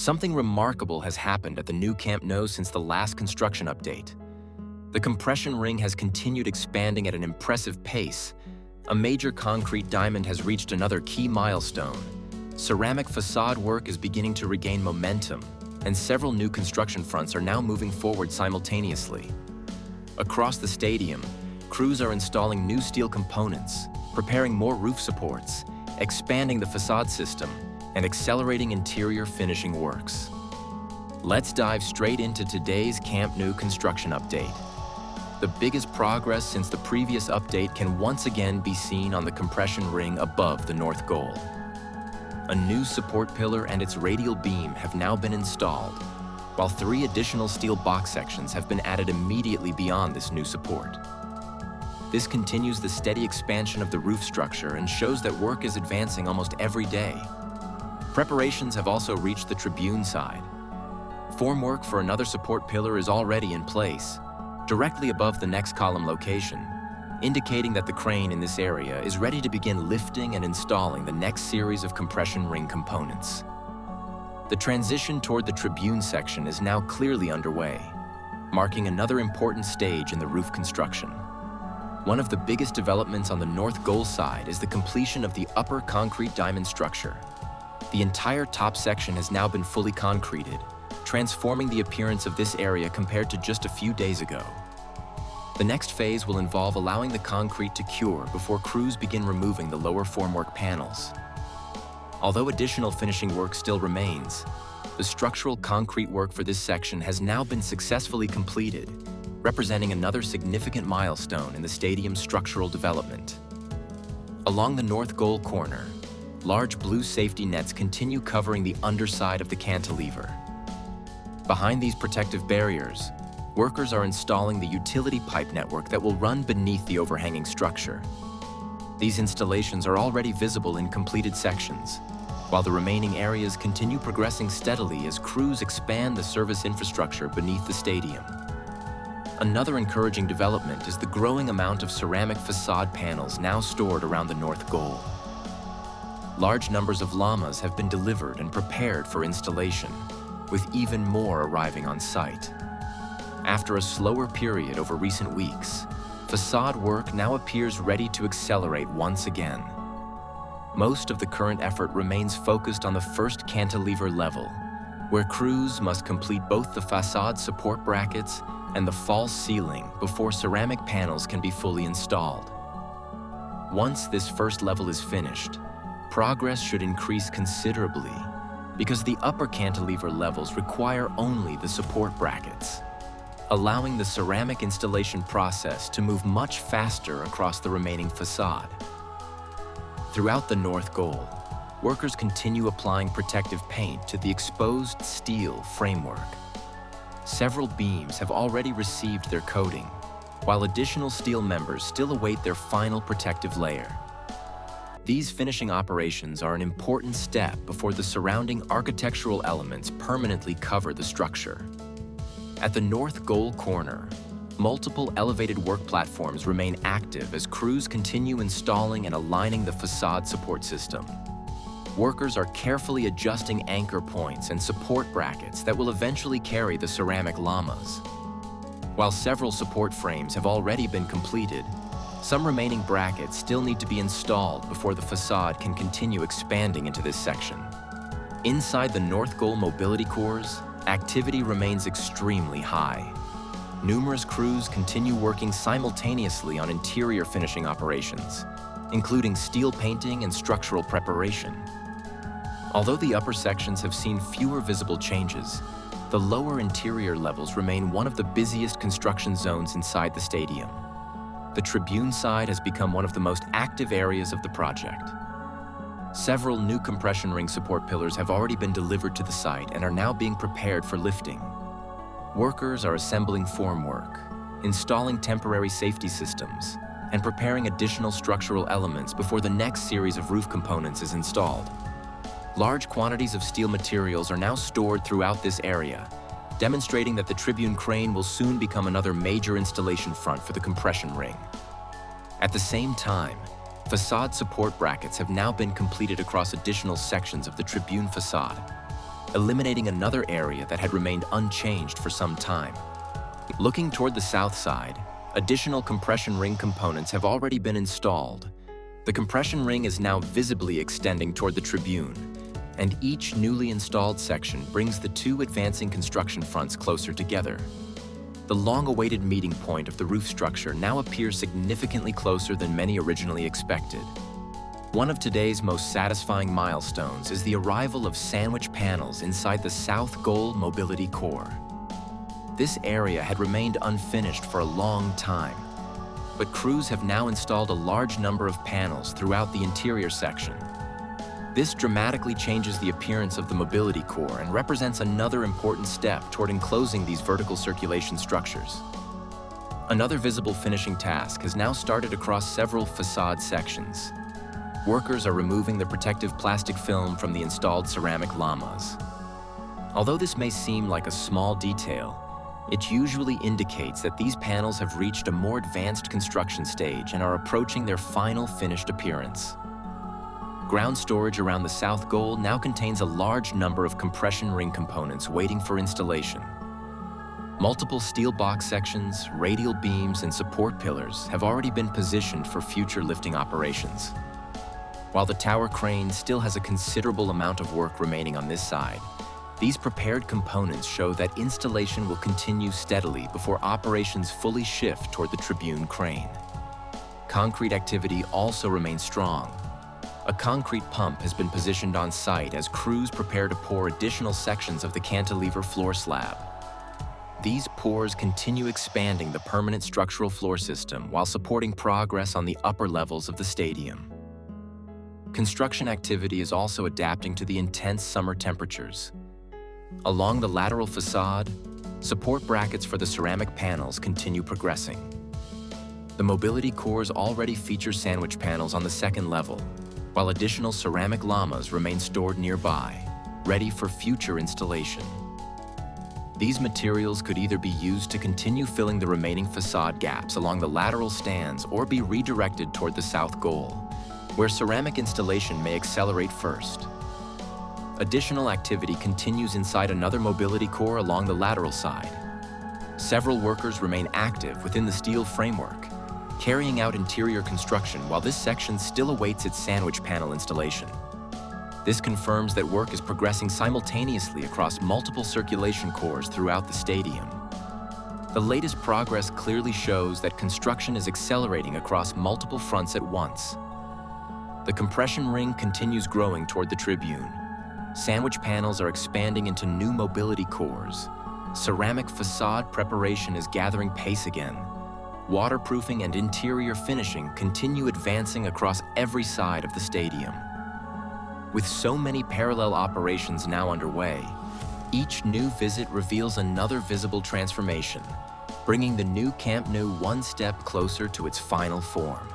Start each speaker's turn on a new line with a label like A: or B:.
A: Something remarkable has happened at the new Camp Nou since the last construction update. The compression ring has continued expanding at an impressive pace. A major concrete diamond has reached another key milestone. Ceramic facade work is beginning to regain momentum, and several new construction fronts are now moving forward simultaneously. Across the stadium, crews are installing new steel components, preparing more roof supports, expanding the facade system, and accelerating interior finishing works. Let's dive straight into today's Camp Nou construction update. The biggest progress since the previous update can once again be seen on the compression ring above the north goal. A new support pillar and its radial beam have now been installed, while 3 additional steel box sections have been added immediately beyond this new support. This continues the steady expansion of the roof structure and shows that work is advancing almost every day. Preparations have also reached the Tribune side. Formwork for another support pillar is already in place, directly above the next column location, indicating that the crane in this area is ready to begin lifting and installing the next series of compression ring components. The transition toward the Tribune section is now clearly underway, marking another important stage in the roof construction. One of the biggest developments on the north goal side is the completion of the upper concrete diamond structure. The entire top section has now been fully concreted, transforming the appearance of this area compared to just a few days ago. The next phase will involve allowing the concrete to cure before crews begin removing the lower formwork panels. Although additional finishing work still remains, the structural concrete work for this section has now been successfully completed, representing another significant milestone in the stadium's structural development. Along the north goal corner, large blue safety nets continue covering the underside of the cantilever. Behind these protective barriers, workers are installing the utility pipe network that will run beneath the overhanging structure. These installations are already visible in completed sections, while the remaining areas continue progressing steadily as crews expand the service infrastructure beneath the stadium. Another encouraging development is the growing amount of ceramic facade panels now stored around the north goal. Large numbers of llamas have been delivered and prepared for installation, with even more arriving on site. After a slower period over recent weeks, facade work now appears ready to accelerate once again. Most of the current effort remains focused on the first cantilever level, where crews must complete both the facade support brackets and the false ceiling before ceramic panels can be fully installed. Once this first level is finished, progress should increase considerably because the upper cantilever levels require only the support brackets, allowing the ceramic installation process to move much faster across the remaining facade. Throughout the north goal, workers continue applying protective paint to the exposed steel framework. Several beams have already received their coating, while additional steel members still await their final protective layer. These finishing operations are an important step before the surrounding architectural elements permanently cover the structure. At the north goal corner, multiple elevated work platforms remain active as crews continue installing and aligning the facade support system. Workers are carefully adjusting anchor points and support brackets that will eventually carry the ceramic llamas. While several support frames have already been completed, some remaining brackets still need to be installed before the facade can continue expanding into this section. Inside the north goal mobility cores, activity remains extremely high. Numerous crews continue working simultaneously on interior finishing operations, including steel painting and structural preparation. Although the upper sections have seen fewer visible changes, the lower interior levels remain one of the busiest construction zones inside the stadium. The Tribune side has become one of the most active areas of the project. Several new compression ring support pillars have already been delivered to the site and are now being prepared for lifting. Workers are assembling formwork, installing temporary safety systems, and preparing additional structural elements before the next series of roof components is installed. Large quantities of steel materials are now stored throughout this area, demonstrating that the Tribune crane will soon become another major installation front for the compression ring. At the same time, facade support brackets have now been completed across additional sections of the Tribune facade. eliminating another area that had remained unchanged for some time. Looking toward the south side, additional compression ring components have already been installed. The compression ring is now visibly extending toward the Tribune, and each newly installed section brings the two advancing construction fronts closer together. The long-awaited meeting point of the roof structure now appears significantly closer than many originally expected. One of today's most satisfying milestones is the arrival of sandwich panels inside the South Goal Mobility Core. This area had remained unfinished for a long time, but crews have now installed a large number of panels throughout the interior section. This dramatically changes the appearance of the mobility core and represents another important step toward enclosing these vertical circulation structures. Another visible finishing task has now started across several facade sections. Workers are removing the protective plastic film from the installed ceramic llamas. Although this may seem like a small detail, it usually indicates that these panels have reached a more advanced construction stage and are approaching their final finished appearance. Ground storage around the South Goal now contains a large number of compression ring components waiting for installation. Multiple steel box sections, radial beams, and support pillars have already been positioned for future lifting operations. While the tower crane still has a considerable amount of work remaining on this side, these prepared components show that installation will continue steadily before operations fully shift toward the Tribune crane. Concrete activity also remains strong. A concrete pump has been positioned on site as crews prepare to pour additional sections of the cantilever floor slab. These pours continue expanding the permanent structural floor system while supporting progress on the upper levels of the stadium. Construction activity is also adapting to the intense summer temperatures. Along the lateral facade, support brackets for the ceramic panels continue progressing. The mobility cores already feature sandwich panels on the second level, while additional ceramic llamas remain stored nearby, ready for future installation. These materials could either be used to continue filling the remaining facade gaps along the lateral stands or be redirected toward the South Goal, where ceramic installation may accelerate first. Additional activity continues inside another mobility core along the lateral side. Several workers remain active within the steel framework, carrying out interior construction while this section still awaits its sandwich panel installation. This confirms that work is progressing simultaneously across multiple circulation cores throughout the stadium. The latest progress clearly shows that construction is accelerating across multiple fronts at once. The compression ring continues growing toward the Tribune. Sandwich panels are expanding into new mobility cores. Ceramic facade preparation is gathering pace again. Waterproofing and interior finishing continue advancing across every side of the stadium. With so many parallel operations now underway, each new visit reveals another visible transformation, bringing the new Camp Nou one step closer to its final form.